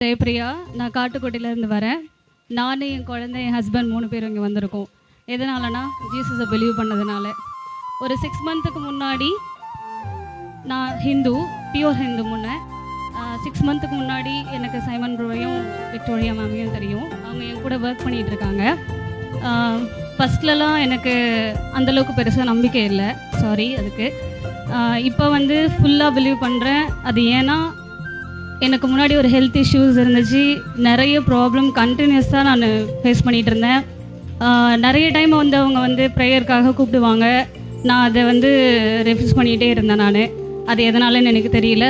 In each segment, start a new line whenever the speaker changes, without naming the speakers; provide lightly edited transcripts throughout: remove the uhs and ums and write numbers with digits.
ஜெயப்பிரியா, நான் காட்டுக்கோட்டையிலேருந்து வரேன். நான் என் குழந்தை, என் ஹஸ்பண்ட் 3 பேரும் இங்கே வந்திருக்கோம். எதனாலனா ஜீசஸை பிலீவ் பண்ணதுனால. ஒரு 6 மந்த்துக்கு முன்னாடி, நான் ஹிந்து, பியூர் ஹிந்து. 6 மந்த்துக்கு முன்னாடி எனக்கு சைமன் ப்ரோவையும் விக்டோரியா மேமையும் தெரியும். அவங்க என் கூட ஒர்க் பண்ணிகிட்டு இருக்காங்க. ஃபஸ்ட்லலாம் எனக்கு அந்தளவுக்கு பெருசாக நம்பிக்கை இல்லை, சாரி அதுக்கு. இப்போ வந்து ஃபுல்லாக பிலீவ் பண்ணுறேன். அது ஏன்னா எனக்கு முன்னாடி ஒரு ஹெல்த் இஷ்யூஸ் இருந்துச்சு, நிறைய ப்ராப்ளம் கண்டினியூஸாக நான் ஃபேஸ் பண்ணிகிட்டு இருந்தேன். நிறைய டைம் வந்து அவங்க வந்து ப்ரேயருக்காக கூப்பிடுவாங்க, நான் அதை வந்து ரெஃப்யூஸ் பண்ணிகிட்டே இருந்தேன். அது எதனாலன்னு எனக்கு தெரியல.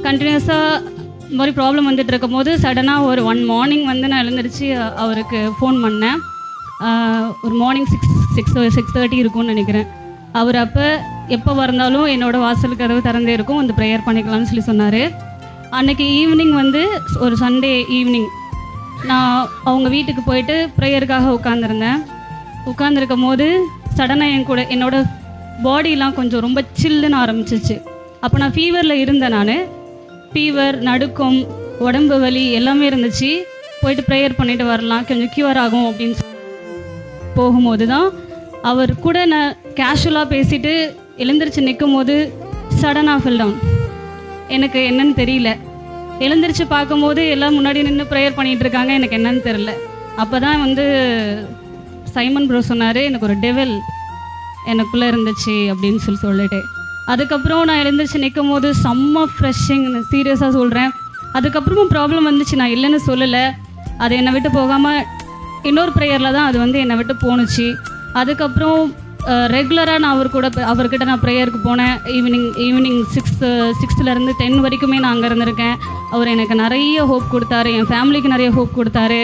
கண்டினியூஸாக இந்த மாதிரி ப்ராப்ளம் வந்துட்டு இருக்கும் போது சடனாக ஒரு 1 மார்னிங் வந்து நான் எழுந்திரிச்சு அவருக்கு ஃபோன் பண்ணேன். ஒரு மார்னிங் 6:30 இருக்கும்னு நினைக்கிறேன். அவர் அப்போ எப்போ வந்தாலும் என்னோடய வாசல் கதவு திறந்தே இருக்கும், வந்து ப்ரேயர் பண்ணிக்கலாம்னு சொல்லி சொன்னார். அன்றைக்கி ஈவினிங் வந்து ஒரு சண்டே ஈவினிங் நான் அவங்க வீட்டுக்கு போயிட்டு ப்ரேயருக்காக உட்காந்துருக்கும் போது சடனாக என்னோடய பாடியெலாம் கொஞ்சம் ரொம்ப சில்லுன்னு ஆரம்பிச்சிச்சு. அப்போ நான் ஃபீவரில் இருந்தேன். ஃபீவர், நடுக்கம், உடம்பு வலி எல்லாமே இருந்துச்சு. போயிட்டு ப்ரேயர் பண்ணிவிட்டு வரலாம், கொஞ்சம் க்யூர் ஆகும் அப்படின்னு போகும்போது தான் அவர் கூட நான் கேஷுவலாக பேசிவிட்டு எழுந்திரிச்சு நிற்கும் போது சடனாக ஃபெல் டவுன். எனக்கு என்னன்னு தெரியல. எழுந்திரிச்சு பார்க்கும்போது எல்லாம் முன்னாடி நின்று ப்ரேயர் பண்ணிகிட்டு இருக்காங்க, எனக்கு என்னன்னு தெரில. அப்போ தான் வந்து சைமன் ப்ரோ சொன்னார், எனக்கு ஒரு டெவில் எனக்குள்ளே இருந்துச்சு அப்படின்னு சொல்லிட்டு. அதுக்கப்புறம் நான் எழுந்திரிச்சு நிற்கும் போது செம்ம ஃப்ரெஷ்ஷிங், சீரியஸாக சொல்கிறேன். அதுக்கப்புறமும் ப்ராப்ளம் வந்துச்சு, நான் இல்லைன்னு சொல்லலை. அது என்னை விட்டு போகாமல் இன்னொரு ப்ரேயரில் தான் அது வந்து என்னை விட்டு போணுச்சு. அதுக்கப்புறம் ரெகுலராக நான் அவர்கிட்ட நான் ப்ரேயருக்கு போனேன். ஈவினிங் 6 10 வரைக்குமே நான் அங்கே இருந்திருக்கேன். அவர் எனக்கு நிறைய ஹோப் கொடுத்தாரு, என் ஃபேமிலிக்கு நிறைய ஹோப் கொடுத்தாரு.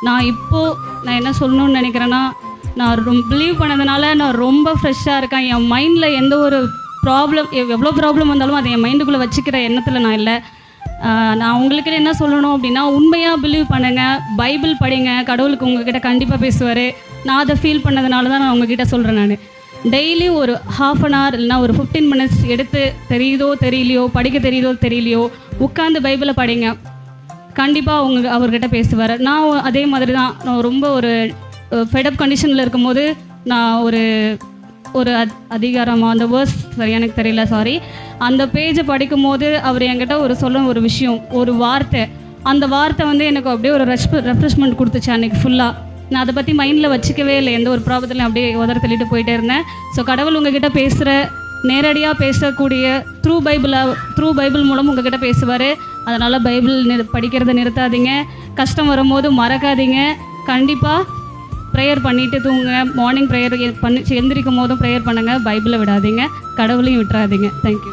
நான் என்ன சொல்லணும்னு நினைக்கிறேன்னா, நான் பிலீவ் பண்ணதுனால நான் ரொம்ப ஃப்ரெஷ்ஷாக இருக்கேன். என் மைண்டில் எந்த ஒரு எவ்வளோ ப்ராப்ளம் வந்தாலும் அதை என் மைண்டுக்குள்ளே வச்சுக்கிற எண்ணத்தில் நான் இல்லை. நான் உங்களுக்கு என்ன சொல்லணும் அப்படின்னா, உண்மையாக பிலீவ் பண்ணுங்கள், பைபிள் படிங்க, கடவுளுக்கு உங்ககிட்ட கண்டிப்பாக பேசுவார். நான் அதை ஃபீல் பண்ணதுனால தான் நான் உங்ககிட்ட சொல்கிறேன். நான் டெய்லி ஒரு 1/2 hour இல்லைனா ஒரு 15 minutes எடுத்து, தெரியுதோ தெரியலையோ, படிக்க தெரியுதோ தெரியலையோ, உட்காந்து பைபிளை படிங்க, கண்டிப்பாக அவர்கிட்ட பேசுவார். நான் அதே மாதிரி தான். நான் ரொம்ப ஒரு ஃபெடப் கண்டிஷனில் இருக்கும்போது நான் ஒரு அதிகாரமாக அந்த வேர்ஸ் சரி எனக்கு தெரியல, சாரி, அந்த பேஜை படிக்கும்போது அவர் என்கிட்ட ஒரு விஷயம், ஒரு வார்த்தை, அந்த வார்த்தை வந்து எனக்கு அப்படியே ஒரு ரெஃப்ரெஷ்மெண்ட் கொடுத்துச்சு அன்றைக்கி ஃபுல்லாக. நான் அதை பற்றி மைண்டில் வச்சுக்கவே இல்லை, எந்த ஒரு ப்ராப்ளத்துலையும் அப்படியே உதற தள்ளிட்டு போயிட்டே இருந்தேன். ஸோ கடவுள் உங்ககிட்ட நேரடியாக பேசக்கூடிய த்ரூ பைபிள் மூலம் உங்ககிட்ட பேசுவார். அதனால் பைபிள் படிக்கிறத நிறுத்தாதீங்க, கஷ்டம் வரும்போது மறக்காதீங்க, கண்டிப்பாக ப்ரேயர் பண்ணிவிட்டு தூங்குங்க. மார்னிங் ப்ரேயர் எந்திரிக்கும் போதும் ப்ரேயர் பண்ணுங்கள், பைபிளை விடாதீங்க, கடவுளையும் விட்டுறாதீங்க. தேங்க்யூ.